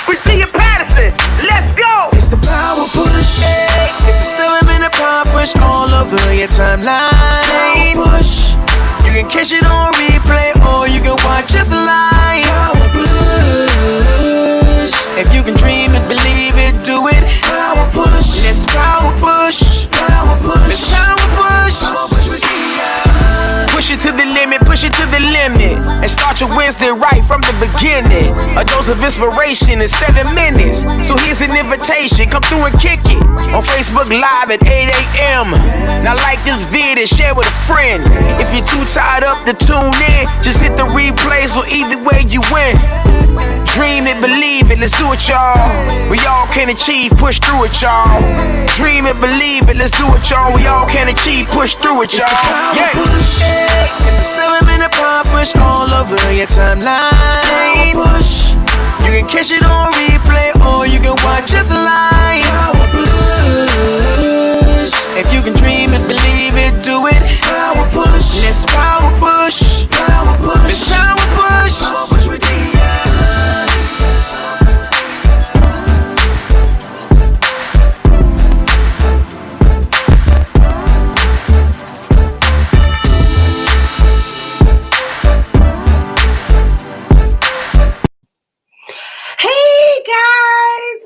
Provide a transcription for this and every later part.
Virginia Patterson, let's go. It's the power push. Hit the 7-minute power push all over your timeline. Power push. You can catch it on replay or you can watch us live. Power push. If you can dream it, believe it, do it. Power push. Let's power push. Power push. Let's power push. Power push with push it to the limit, push it to the limit. And start your Wednesday right from the beginning. A dose of inspiration in 7 minutes. So here's an invitation, come through and kick it. On Facebook Live at 8 a.m. Now like this vid and share with a friend. If you're too tired up to tune in, just hit the replay so either way you win. Dream it, believe it, let's do it, y'all. We all can achieve, push through it, y'all. Dream it, believe it, let's do it, y'all. We all can achieve, push through it, y'all. Yeah. Hit the 7-minute power push all over your timeline. Push. You can catch it on replay or you can watch us live. Power push. If you can dream it, believe it, do it. Power push. Let's power push. Power push. Let's power push. Power push with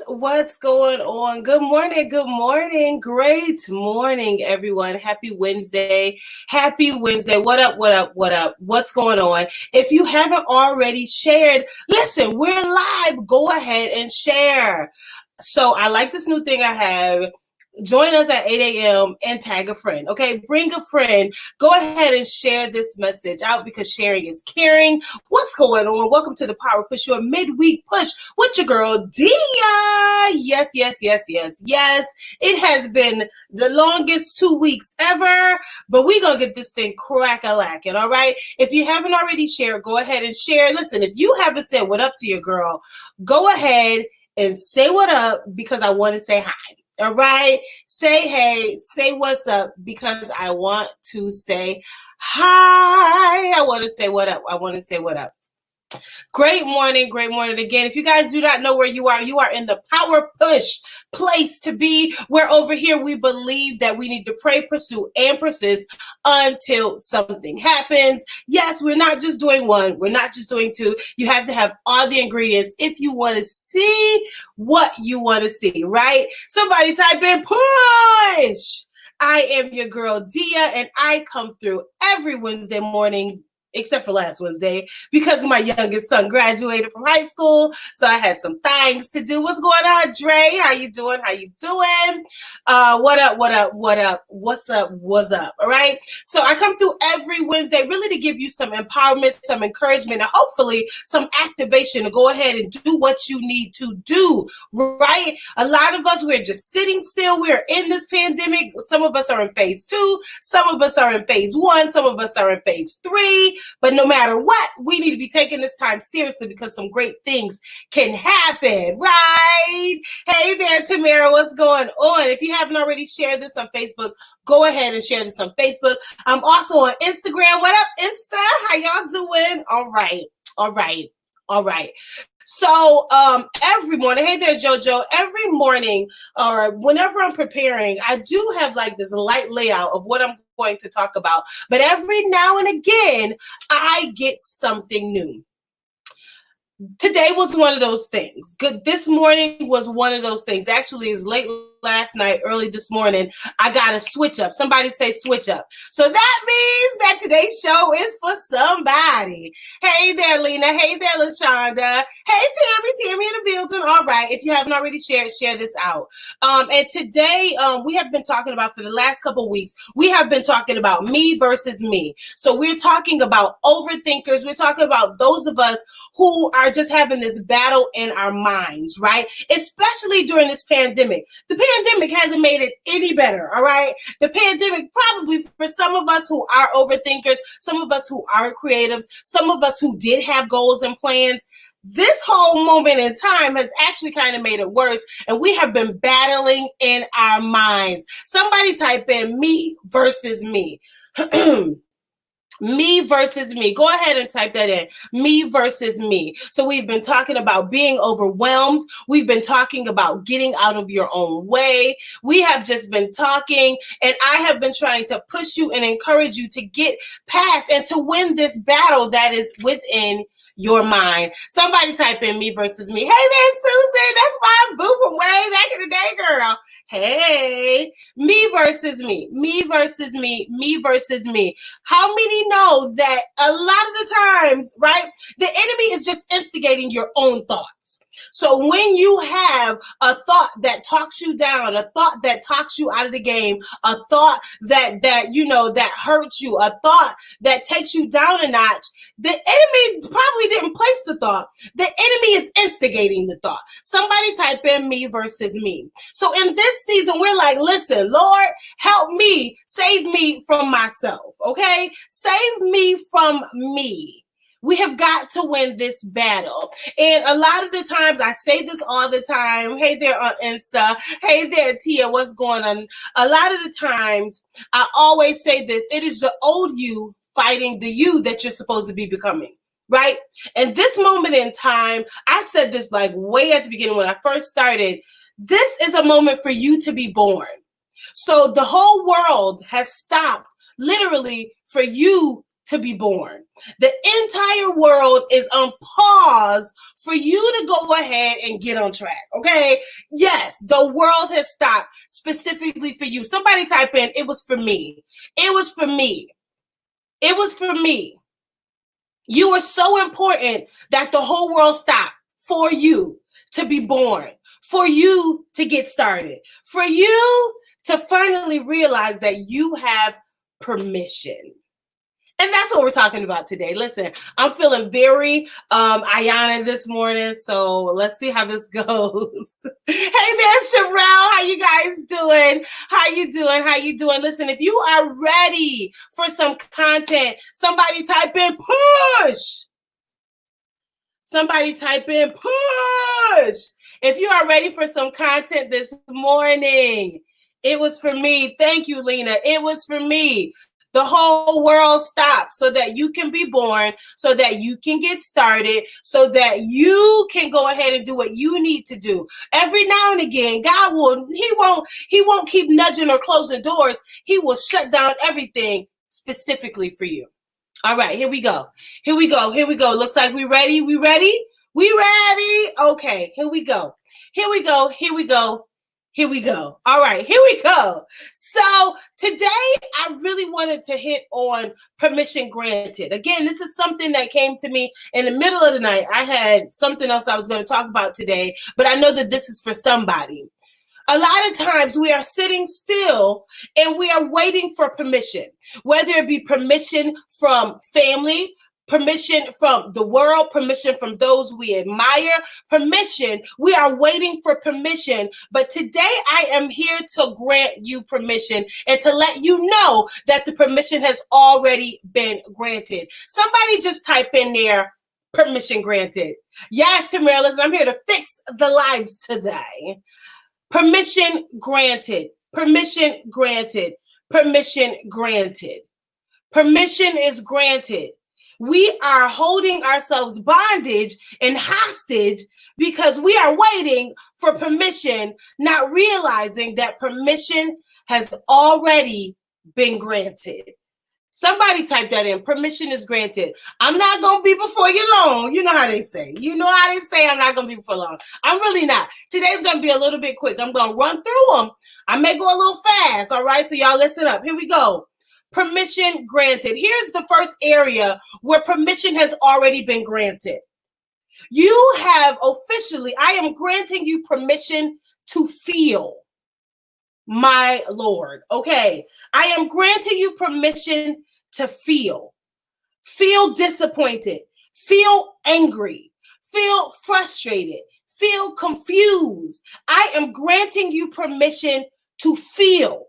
What's going on? Good morning. Good morning. Great morning, everyone. Happy Wednesday. Happy Wednesday. What up? What up? What up? What's going on? If you haven't already shared, listen, we're live. Go ahead and share. So I like this new thing I have. Join us at 8 a.m. and tag a friend. Okay, bring a friend. Go ahead and share this message out because sharing is caring. What's going on? Welcome to the Power Push, your midweek push with your girl Dia. Yes, yes, yes, yes, yes. It has been the longest 2 weeks ever, but we're gonna get this thing crack-a-lacking. All right. If you haven't already shared, go ahead and share. Listen, if you haven't said what up to your girl, go ahead and say what up because I want to say hi. All right. Say hey, say what's up because I want to say hi. I want to say what up. I want to say what up. Great morning again. If you guys do not know where you are in the Power Push place to be, where over here we believe that we need to pray, pursue, and persist until something happens. Yes, we're not just doing one. We're not just doing two. You have to have all the ingredients if you want to see what you want to see, right? Somebody type in push. I am your girl, Dia, and I come through every Wednesday morning, except for last Wednesday, because my youngest son graduated from high school. So I had some things to do. What's going on, Dre? How you doing? How you doing? What up? What up? What up? What's up? What's up? All right. So I come through every Wednesday really to give you some empowerment, some encouragement, and hopefully some activation to go ahead and do what you need to do, right? A lot of us, we're just sitting still. We're in this pandemic. Some of us are in phase 2. Some of us are in phase 1. Some of us are in phase 3. But no matter what, we need to be taking this time seriously because some great things can happen, right? Hey there, Tamara, what's going on? If you haven't already shared this on Facebook, go ahead and share this on Facebook. I'm also on Instagram. What up, Insta? How y'all doing? All right. So every morning, hey there, JoJo, every morning or whenever I'm preparing, I do have like this light layout of what I'm going to talk about. But every now and again, I get something new. Today was one of those things. Good. This morning was one of those things. Actually, it's late last night, early this morning, I got a switch up. Somebody say switch up. So that means that today's show is for somebody. Hey there, Lena. Hey there, LaShonda. Hey, Tammy in the building. All right. If you haven't already shared, share this out. And today, we have been talking about, for the last couple of weeks, we have been talking about me versus me. So we're talking about overthinkers. We're talking about those of us who are just having this battle in our minds, right? Especially during this pandemic. The pandemic hasn't made it any better, all right? The pandemic probably, for some of us who are overthinkers, some of us who are creatives, some of us who did have goals and plans, this whole moment in time has actually kind of made it worse, and we have been battling in our minds. Somebody type in me versus me. Me versus me. Go ahead and type that in. Me versus me. So we've been talking about being overwhelmed. We've been talking about getting out of your own way. We have just been talking, and I have been trying to push you and encourage you to get past and to win this battle that is within your mind. Somebody type in me versus me. Hey there, Susan. That's my boo from way back in the day, girl. Hey, me versus me. Me versus me. Me versus me. How many know that a lot of the times, right, the enemy is just instigating your own thoughts. So when you have a thought that talks you down, a thought that talks you out of the game, a thought that hurts you, a thought that takes you down a notch, the enemy probably didn't place the thought. The enemy is instigating the thought. Somebody type in me versus me. So in this season, we're like, listen, Lord, help me, save me from myself, okay? Save me from me. We have got to win this battle. And a lot of the times, I say this all the time. Hey there on Insta. Hey there, Tia, what's going on? A lot of the times, I always say this. It is the old you fighting the you that you're supposed to be becoming, right? And this moment in time, I said this like way at the beginning when I first started. This is a moment for you to be born. So the whole world has stopped literally for you to be born. The entire world is on pause for you to go ahead and get on track, okay? Yes, the world has stopped specifically for you. Somebody type in, it was for me. It was for me. It was for me. You are so important that the whole world stopped for you to be born, for you to get started, for you to finally realize that you have permission. And that's what we're talking about today. Listen, I'm feeling very Ayana this morning, so let's see how this goes. Hey there, Sherelle. How you guys doing? How you doing? How you doing? Listen, if you are ready for some content, somebody type in push. Somebody type in push. If you are ready for some content this morning, it was for me. Thank you, Lena. It was for me. The whole world stopped so that you can be born, so that you can get started, so that you can go ahead and do what you need to do. Every now and again, God he won't keep nudging or closing doors. He will shut down everything specifically for you. All right, here we go. Here we go. Here we go. Looks like we ready. We ready? We ready? Okay, here we go. Here we go. Here we go. Here we go. All right, here we go. So today I really wanted to hit on permission granted. Again, this is something that came to me in the middle of the night. I had something else I was going to talk about today, but I know that this is for somebody. A lot of times we are sitting still and we are waiting for permission, whether it be permission from family, permission from the world, permission from those we admire, permission. We are waiting for permission. But today I am here to grant you permission and to let you know that the permission has already been granted. Somebody just type in there, permission granted. Yes, Tamara, listen, I'm here to fix the lives today. Permission granted. Permission granted. Permission granted. Permission is granted. We are holding ourselves bondage and hostage because we are waiting for permission, not realizing that permission has already been granted. Somebody type that in. Permission is granted. I'm not going to be before you long. You know how they say. You know how they say I'm not going to be before long. I'm really not. Today's going to be a little bit quick. I'm going to run through them. I may go a little fast. All right. So y'all listen up. Here we go. Permission granted. Here's the first area where permission has already been granted. You have officially, I am granting you permission to feel, my Lord. Okay. I am granting you permission to feel. Feel disappointed. Feel angry. Feel frustrated. Feel confused. I am granting you permission to feel.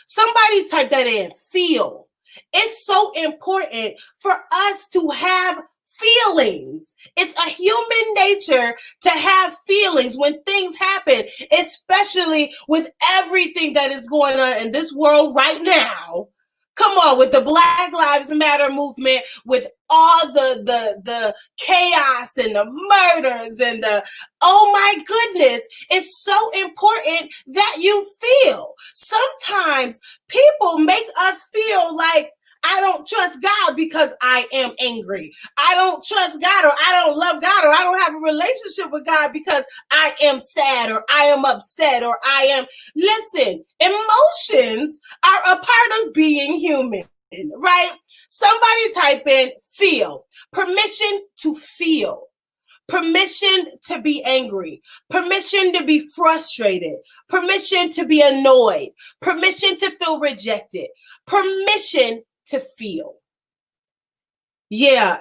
Somebody type that in, feel. It's so important for us to have feelings. It's a human nature to have feelings when things happen, especially with everything that is going on in this world right now. Come on, with the Black Lives Matter movement, with all the chaos and the murders and the, oh my goodness, it's so important that you feel. Sometimes people make us feel like, I don't trust God because I am angry. I don't trust God, or I don't love God, or I don't have a relationship with God because I am sad, or I am upset, or I am. Listen, emotions are a part of being human, right? Somebody type in feel. Permission to feel. Permission to be angry, permission to be frustrated, permission to be annoyed, permission to feel rejected, permission to feel. Yeah.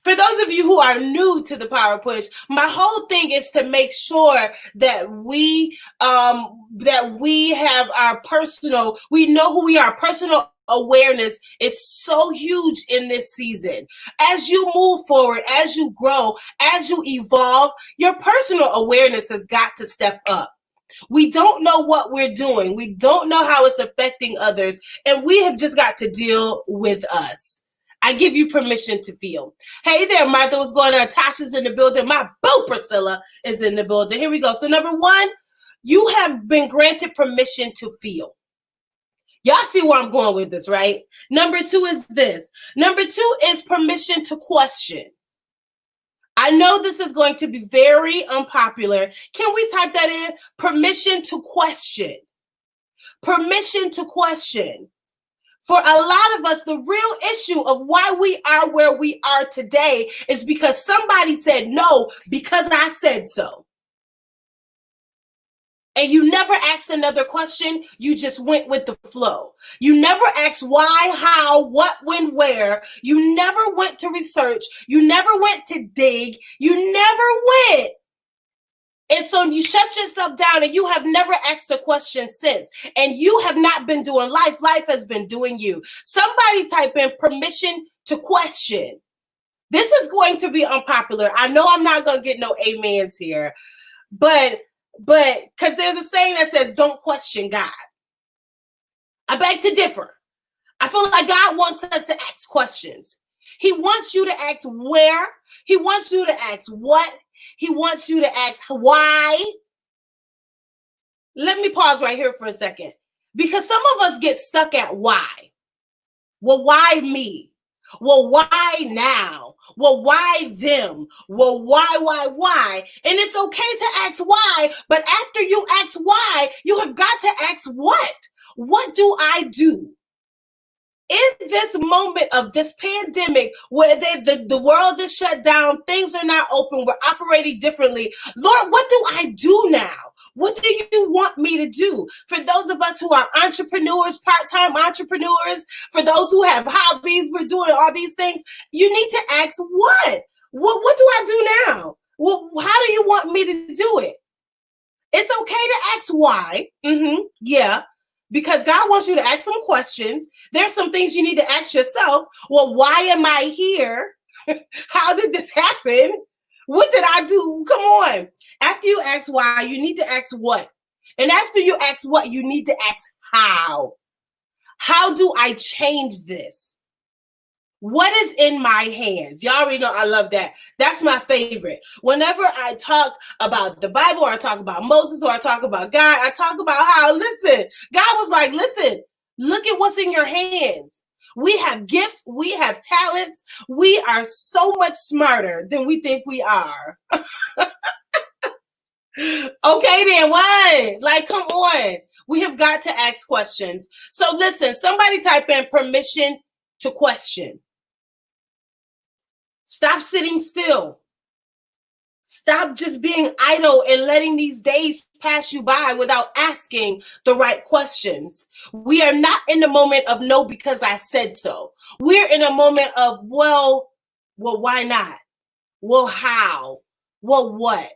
For those of you who are new to the Power Push, my whole thing is to make sure that we have our personal, we know who we are. Personal awareness is so huge in this season. As you move forward, as you grow, as you evolve, your personal awareness has got to step up. We don't know what we're doing. We don't know how it's affecting others. And we have just got to deal with us. I give you permission to feel. Hey there, Martha, what's going on? Tasha's in the building. My boo, Priscilla, is in the building. Here we go. So number one, you have been granted permission to feel. Y'all see where I'm going with this, right? Number two is this. Number two is permission to question. I know this is going to be very unpopular. Can we type that in? Permission to question. Permission to question. For a lot of us, the real issue of why we are where we are today is because somebody said no because I said so. And you never asked another question. You just went with the flow. You never asked why, how, what, when, where. You never went to research. You never went to dig. You never went. And so you shut yourself down and you have never asked a question since. And you have not been doing life. Life has been doing you. Somebody type in permission to question. This is going to be unpopular. I know I'm not going to get no amens here, but because there's a saying that says, don't question God. I beg to differ. I feel like God wants us to ask questions. He wants you to ask where. He wants you to ask what. He wants you to ask why. Let me pause right here for a second. Because some of us get stuck at why. Well, why me? Well, why now? Well, why them? Well, why? And it's okay to ask why, but after you ask why, you have got to ask what? What do I do? In this moment of this pandemic where the world is shut down, things are not open, we're operating differently. Lord, what do I do now? What do you want me to do? For those of us who are entrepreneurs, part-time entrepreneurs, for those who have hobbies, we're doing all these things. You need to ask what? What do I do now? Well, how do you want me to do it? It's okay to ask why. Yeah. Because God wants you to ask some questions. There's some things you need to ask yourself. Well, why am I here? How did this happen? What did I do? Come on. After you ask why, you need to ask what. And after you ask what, you need to ask how. How do I change this? What is in my hands? Y'all already know I love that. That's my favorite. Whenever I talk about the Bible, or I talk about Moses, or I talk about God, I talk about how, listen, God was like, listen, look at what's in your hands. We have gifts. We have talents. We are so much smarter than we think we are. Okay, then what? Like, come on. We have got to ask questions. So listen, somebody type in permission to question. Stop sitting still. Stop just being idle and letting these days pass you by without asking the right questions. We are not in the moment of no because I said so. We're in a moment of, well, why not? Well, how? Well, what?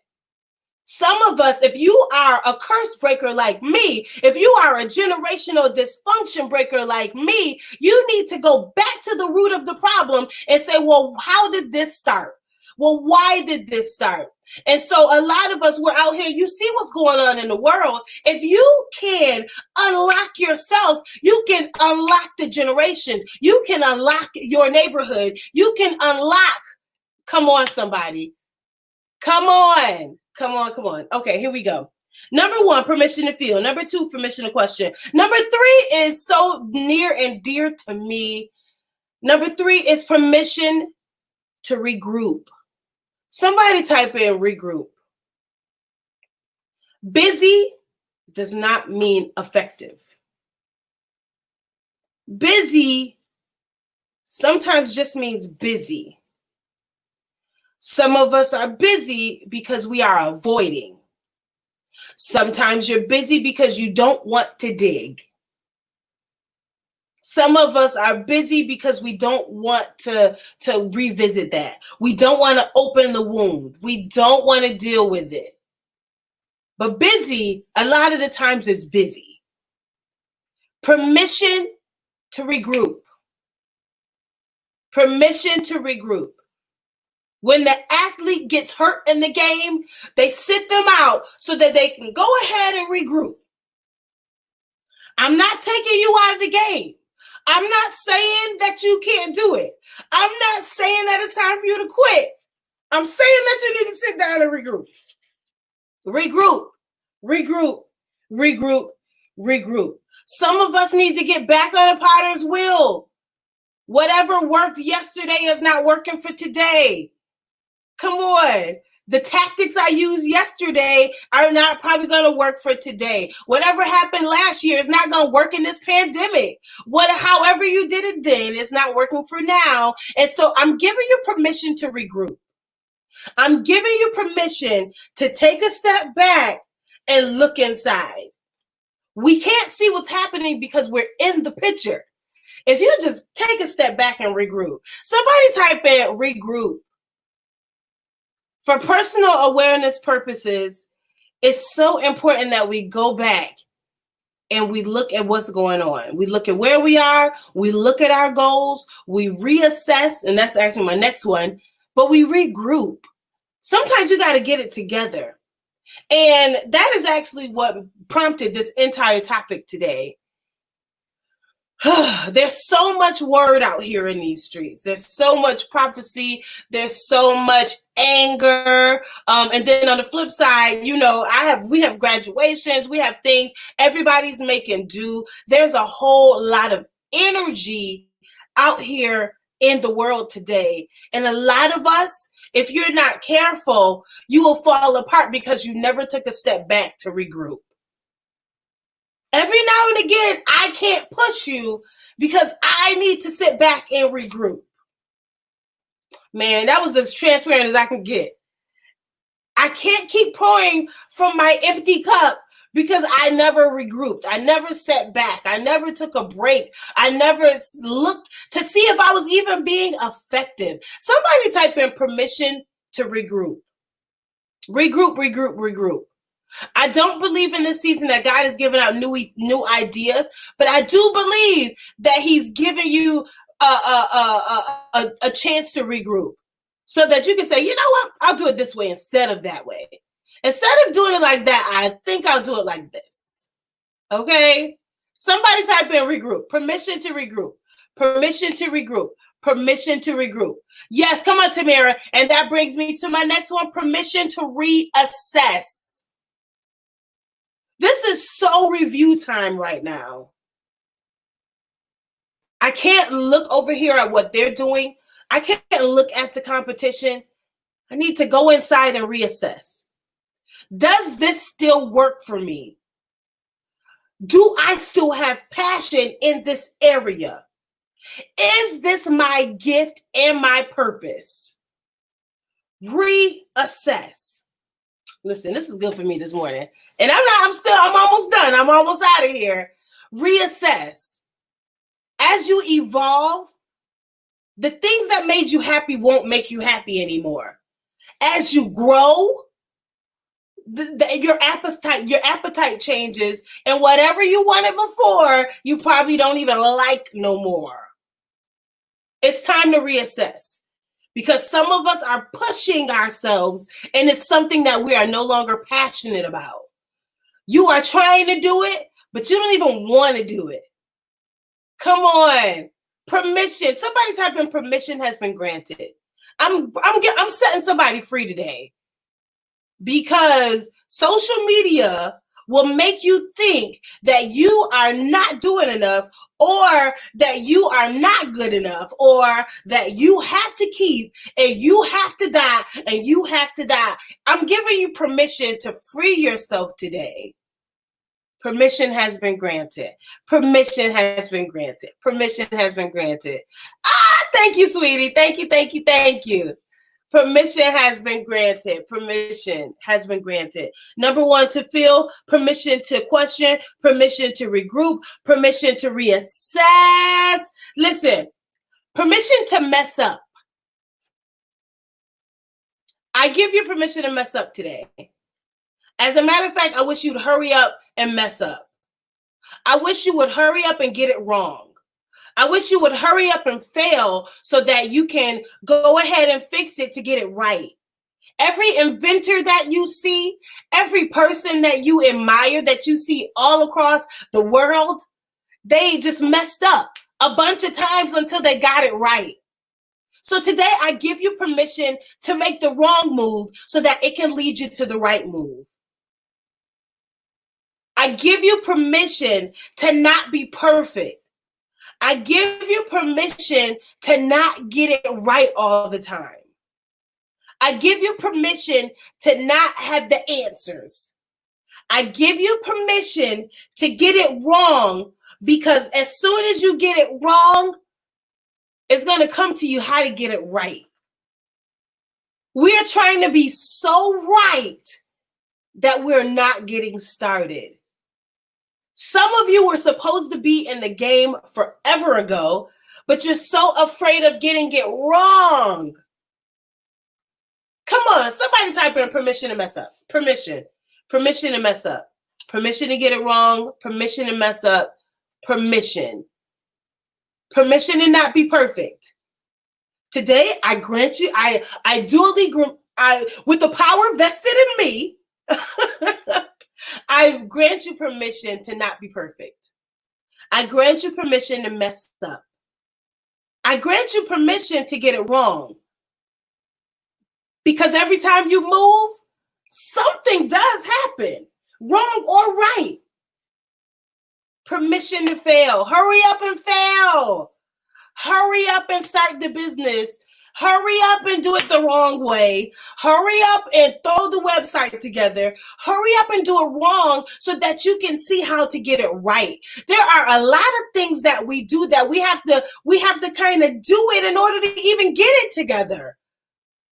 Some of us, if you are a curse breaker like me, if you are a generational dysfunction breaker like me, you need to go back to the root of the problem and say, well, how did this start? Well, why did this start? And so a lot of us, we're out here, you see what's going on in the world. If you can unlock yourself, you can unlock the generations. You can unlock your neighborhood. You can unlock, come on, somebody. Come on. Come on, come on. Okay, here we go. Number 1, permission to feel. Number 2, permission to question. Number 3 is so near and dear to me. Number 3 is permission to regroup. Somebody type in regroup. Busy does not mean effective. Busy sometimes just means busy. Some of us are busy because we are avoiding. Sometimes you're busy because you don't want to dig. Some of us are busy because we don't want to revisit that. We don't want to open the wound. We don't want to deal with it. But busy, a lot of the times, is busy. Permission to regroup. Permission to regroup. When the athlete gets hurt in the game, they sit them out so that they can go ahead and regroup. I'm not taking you out of the game. I'm not saying that you can't do it. I'm not saying that it's time for you to quit. I'm saying that you need to sit down and regroup. Regroup, regroup, regroup, regroup. Some of us need to get back on a potter's wheel. Whatever worked yesterday is not working for today. Come on. The tactics I used yesterday are not probably going to work for today. Whatever happened last year is not going to work in this pandemic. However you did it then, it's not working for now. And so I'm giving you permission to regroup. I'm giving you permission to take a step back and look inside. We can't see what's happening because we're in the picture. If you just take a step back and regroup. Somebody type in regroup. For personal awareness purposes, it's so important that we go back and we look at what's going on. We look at where we are. We look at our goals. We reassess, and that's actually my next one, but we regroup. Sometimes you got to get it together. And that is actually what prompted this entire topic today. There's so much word out here in these streets. There's so much prophecy. There's so much anger. And then on the flip side, we have graduations. We have things. Everybody's making do. There's a whole lot of energy out here in the world today. And a lot of us, if you're not careful, you will fall apart because you never took a step back to regroup. Every now and again, I can't push you because I need to sit back and regroup. Man, that was as transparent as I can get. I can't keep pouring from my empty cup because I never regrouped. I never sat back. I never took a break. I never looked to see if I was even being effective. Somebody type in permission to regroup. Regroup, regroup, regroup. I don't believe in this season that God is giving out new ideas, but I do believe that He's giving you a chance to regroup so that you can say, you know what, I'll do it this way instead of that way. Instead of doing it like that, I think I'll do it like this. Okay? Somebody type in regroup. Permission to regroup. Permission to regroup. Permission to regroup. Yes, come on, Tamara. And that brings me to my next one, permission to reassess. This is so review time right now. I can't look over here at what they're doing. I can't look at the competition. I need to go inside and reassess. Does this still work for me? Do I still have passion in this area? Is this my gift and my purpose? Reassess. Listen, this is good for me this morning. And I'm almost done. I'm almost out of here. Reassess. As you evolve, the things that made you happy won't make you happy anymore. As you grow, your appetite changes, and whatever you wanted before, you probably don't even like no more. It's time to reassess. because some of us are pushing ourselves and it's something that we are no longer passionate about. You are trying to do it, but you don't even want to do it. Come on. Permission. Somebody type in permission has been granted. I'm setting somebody free today because social media will make you think that you are not doing enough, or that you are not good enough, or that you have to keep and you have to die and you have to die. I'm giving you permission to free yourself today. Permission has been granted. Permission has been granted. Permission has been granted. Thank you, sweetie. Thank you, thank you, thank you. Permission has been granted. Permission has been granted. Number one, to feel, permission to question, permission to regroup, permission to reassess. Listen, permission to mess up. I give you permission to mess up today. As a matter of fact, I wish you'd hurry up and mess up. I wish you would hurry up and get it wrong. I wish you would hurry up and fail so that you can go ahead and fix it to get it right. Every inventor that you see, every person that you admire, that you see all across the world, they just messed up a bunch of times until they got it right. So today I give you permission to make the wrong move so that it can lead you to the right move. I give you permission to not be perfect. I give you permission to not get it right all the time. I give you permission to not have the answers. I give you permission to get it wrong, because as soon as you get it wrong, it's going to come to you how to get it right. We are trying to be so right that we're not getting started. Some of you were supposed to be in the game forever ago, but you're so afraid of getting it wrong. Come on, somebody type in permission to mess up. Permission. Permission to mess up. Permission to get it wrong. Permission to mess up. Permission. Permission to not be perfect. Today, I grant you, I duly, with the power vested in me, I grant you permission to not be perfect. I grant you permission to mess up. I grant you permission to get it wrong. Because every time you move, something does happen, wrong or right. Permission to fail. Hurry up and fail. Hurry up and start the business. Hurry up and do it the wrong way. Hurry up and throw the website together. Hurry up and do it wrong so that you can see how to get it right. There are a lot of things that we do that we have to kind of do it in order to even get it together.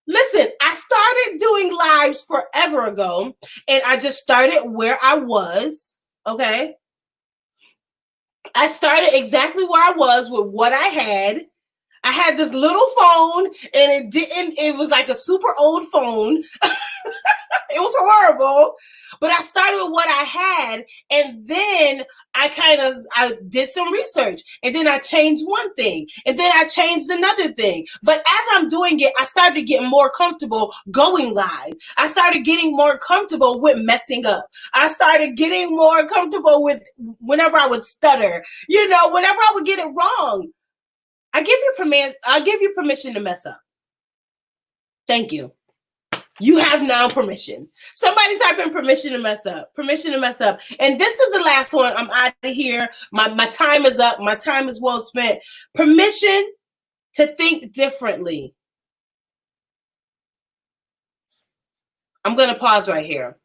Listen, I started doing lives forever ago, and I just started where I was, okay? I started exactly where I was with what I had. I had this little phone, and it was like a super old phone. It was horrible, but I started with what I had, and then I did some research, and then I changed one thing, and then I changed another thing. But as I'm doing it, I started to get more comfortable going live. I started getting more comfortable with messing up. I started getting more comfortable with whenever I would stutter, whenever I would get it wrong. I give you permission to mess up. Thank you. You have now permission. Somebody type in permission to mess up. Permission to mess up. And this is the last one. I'm out of here. My time is up. My time is well spent. Permission to think differently. I'm going to pause right here.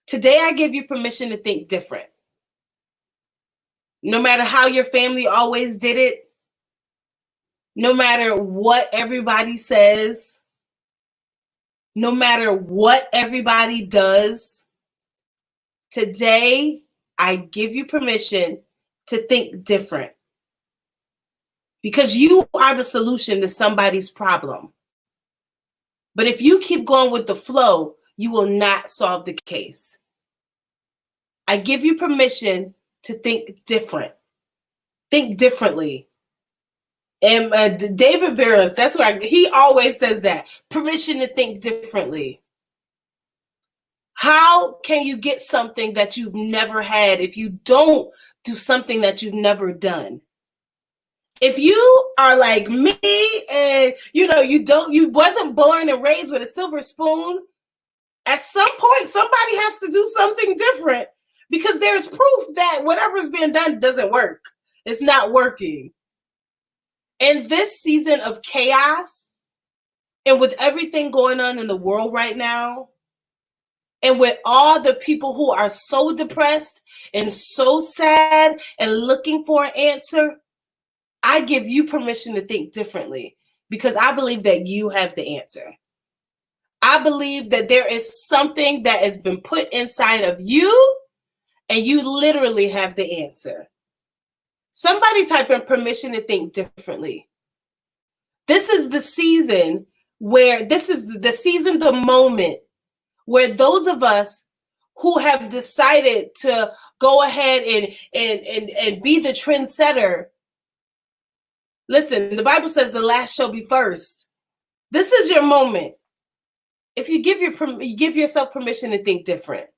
Today, I give you permission to think different. No matter how your family always did it, no matter what everybody says, no matter what everybody does, today I give you permission to think different. Because you are the solution to somebody's problem. But if you keep going with the flow, you will not solve the case. I give you permission to think different. Think differently. And David Barris, that's where he always says that. Permission to think differently. How can you get something that you've never had if you don't do something that you've never done? If you are like me and you wasn't born and raised with a silver spoon, at some point somebody has to do something different, because there's proof that whatever's being done doesn't work. It's not working. In this season of chaos, and with everything going on in the world right now, and with all the people who are so depressed and so sad and looking for an answer, I give you permission to think differently, because I believe that you have the answer. I believe that there is something that has been put inside of you, and you literally have the answer. Somebody type in permission to think differently. This is the season the moment where those of us who have decided to go ahead and be the trendsetter. Listen, the Bible says the last shall be first. This is your moment. If you give yourself permission to think different.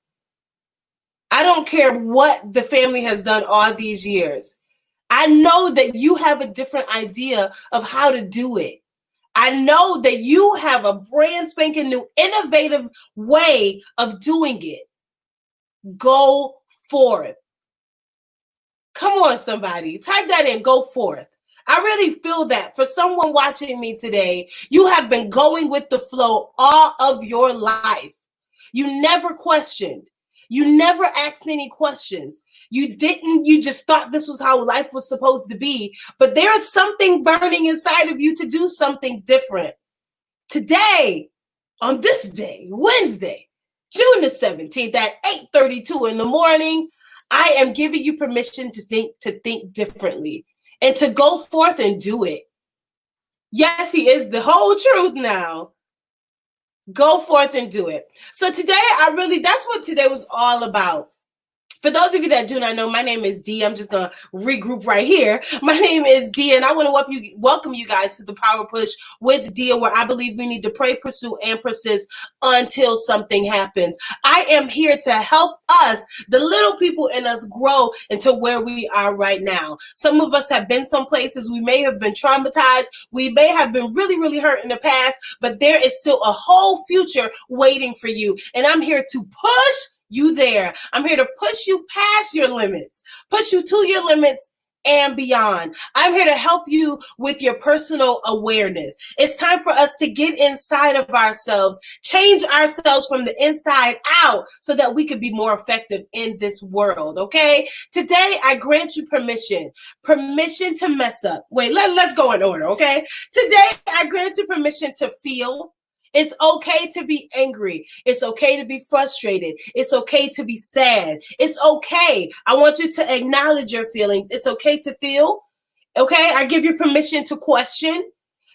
I don't care what the family has done all these years. I know that you have a different idea of how to do it. I know that you have a brand spanking new, innovative way of doing it. Go forth. Come on, somebody. Type that in, go forth. I really feel that for someone watching me today, you have been going with the flow all of your life. You never questioned. You never asked any questions. You just thought this was how life was supposed to be. But there is something burning inside of you to do something different. Today, on this day, Wednesday, June the 17th at 8:32 in the morning, I am giving you permission to think differently and to go forth and do it. Yes, he is the whole truth now. Go forth and do it. So today, that's what today was all about. For those of you that do not know, my name is Dee. I'm just going to regroup right here. My name is Dee, and I want to welcome you guys to the Power Push with Dee, where I believe we need to pray, pursue, and persist until something happens. I am here to help us, the little people in us, grow into where we are right now. Some of us have been some places. We may have been traumatized. We may have been really, really hurt in the past, but there is still a whole future waiting for you. And I'm here to push you there. I'm here to push you past your limits, push you to your limits and beyond. I'm here to help you with your personal awareness. It's time for us to get inside of ourselves, change ourselves from the inside out so that we can be more effective in this world, okay? Today, I grant you permission to mess up. Wait, let's go in order, okay? Today, I grant you permission to feel. It's okay to be angry. It's okay to be frustrated. It's okay to be sad. It's okay. I want you to acknowledge your feelings. It's okay to feel. Okay? I give you permission to question.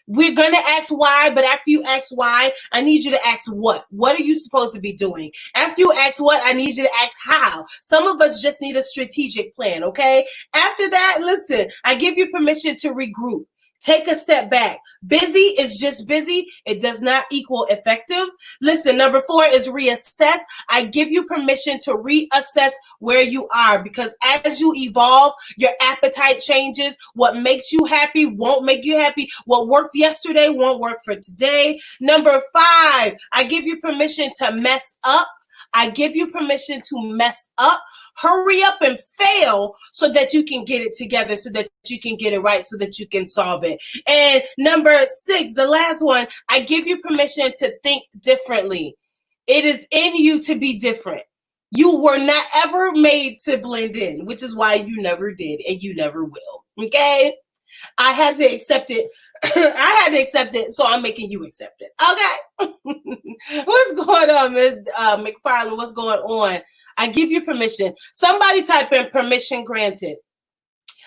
We're going to ask why, but after you ask why, I need you to ask what. What are you supposed to be doing? After you ask what, I need you to ask how. Some of us just need a strategic plan, okay? After that, listen, I give you permission to regroup. Take a step back. Busy is just busy. It does not equal effective. Listen, number 4 is reassess. I give you permission to reassess where you are, because as you evolve, your appetite changes. What makes you happy won't make you happy. What worked yesterday won't work for today. Number 5, I give you permission to mess up. I give you permission to mess up. Hurry up and fail so that you can get it together, so that you can get it right, so that you can solve it. And number 6, the last one, I give you permission to think differently. It is in you to be different. You were not ever made to blend in, which is why you never did and you never will. Okay? I had to accept it. I had to accept it, so I'm making you accept it. Okay? What's going on, Ms. McFarland? What's going on? I give you permission. Somebody type in permission granted.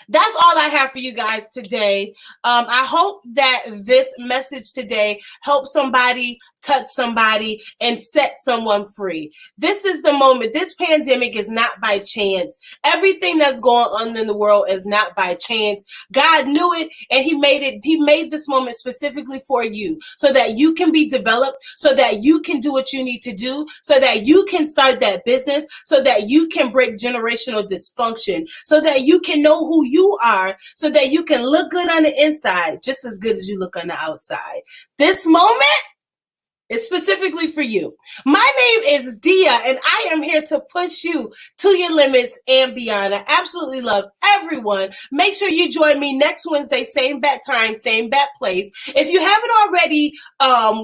That's all I have for you guys today. I hope that this message today helps somebody touch somebody, and set someone free. This is the moment. This pandemic is not by chance. Everything that's going on in the world is not by chance. God knew it, and he made this moment specifically for you so that you can be developed, so that you can do what you need to do, so that you can start that business, so that you can break generational dysfunction, so that you can know who you are, so that you can look good on the inside just as good as you look on the outside. This moment is specifically for you. My name is Dia, and I am here to push you to your limits and beyond. I absolutely love everyone. Make sure you join me next Wednesday, same bat time, same bat place. If you haven't already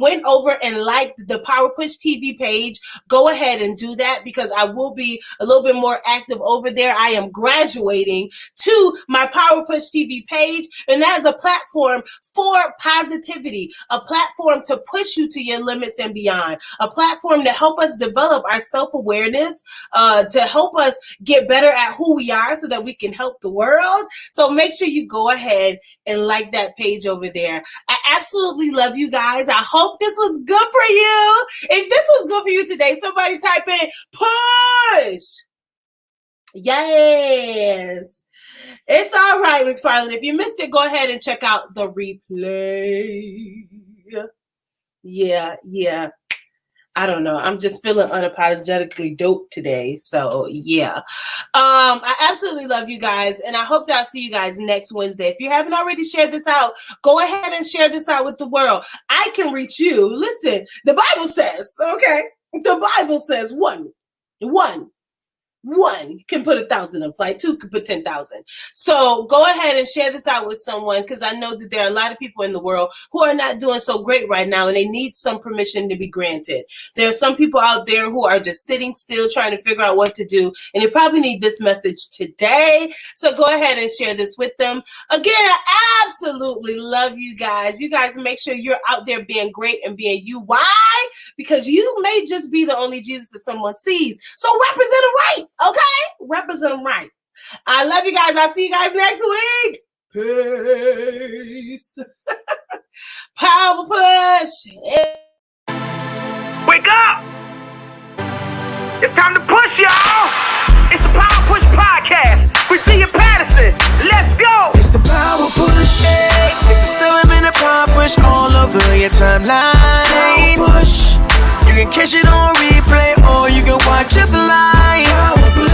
went over and liked the Power Push TV page, go ahead and do that because I will be a little bit more active over there. I am graduating to my Power Push TV page, and that is a platform for positivity, a platform to push you to your limits and beyond, a platform to help us develop our self-awareness, to help us get better at who we are so that we can help the world. So make sure you go ahead and like that page over there. I absolutely love you guys. I hope this was good for you. If this was good for you today, somebody type in push. Yes. It's all right, McFarland. If you missed it, go ahead and check out the replay. Yeah. I don't know. I'm just feeling unapologetically dope today. So yeah. I absolutely love you guys, and I hope that I'll see you guys next Wednesday. If you haven't already shared this out, go ahead and share this out with the world. I can reach you. Listen, the Bible says, okay? The Bible says one can put 1,000 in flight, 2 can put 10,000. So go ahead and share this out with someone, because I know that there are a lot of people in the world who are not doing so great right now, and they need some permission to be granted. There are some people out there who are just sitting still trying to figure out what to do, and they probably need this message today. So go ahead and share this with them. Again, I absolutely love you guys. You guys make sure you're out there being great and being you. Why? Because you may just be the only Jesus that someone sees. So represent them right. Okay? Represent them right. I love you guys. I'll see you guys next week. Peace. Power push. Wake up! It's time to push, y'all! It's the Power Push Podcast with Gia Patterson. Let's go! It's the Power Push. Hey, it's the 7-minute Power Push all over your timeline. Power Push. You can catch it on replay or you can watch us live. Power Push.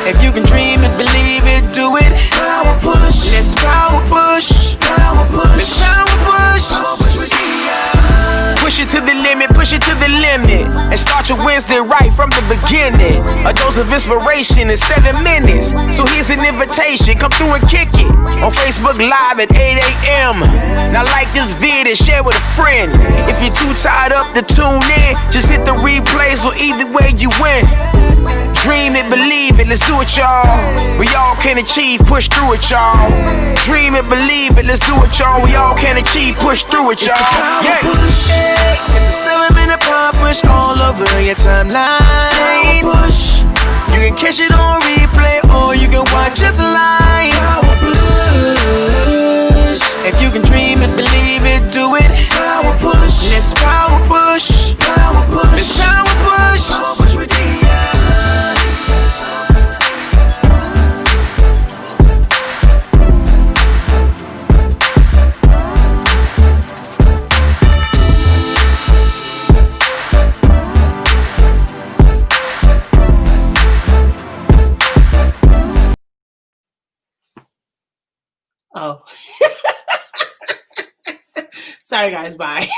If you can dream it, believe it, do it. Power Push. Let's Power Push. Power Push. Let's Power Push. Power Push with Dia. Push it to the limit, push it to the limit. And start your Wednesday right from the beginning. A dose of inspiration in 7 minutes. So here's an invitation, come through and kick it. On Facebook Live at 8 a.m. Now like this vid and share with a friend. If you're too tired up to tune in, just hit the replay so either way you win. Dream it, believe it, let's do it, y'all. We all can achieve, push through it, y'all. Dream it, believe it, let's do it, y'all. We all can achieve, push through it, y'all. Yeah. It's a 7-minute Power Push all over your timeline. Push. You can catch it on replay or you can watch us live. Power Push. If you can dream it, believe it, do it. Power Push. Let's Power Push. Power Push. Let's Power Push. Power Push with Dia. Oh. Sorry, guys. Bye.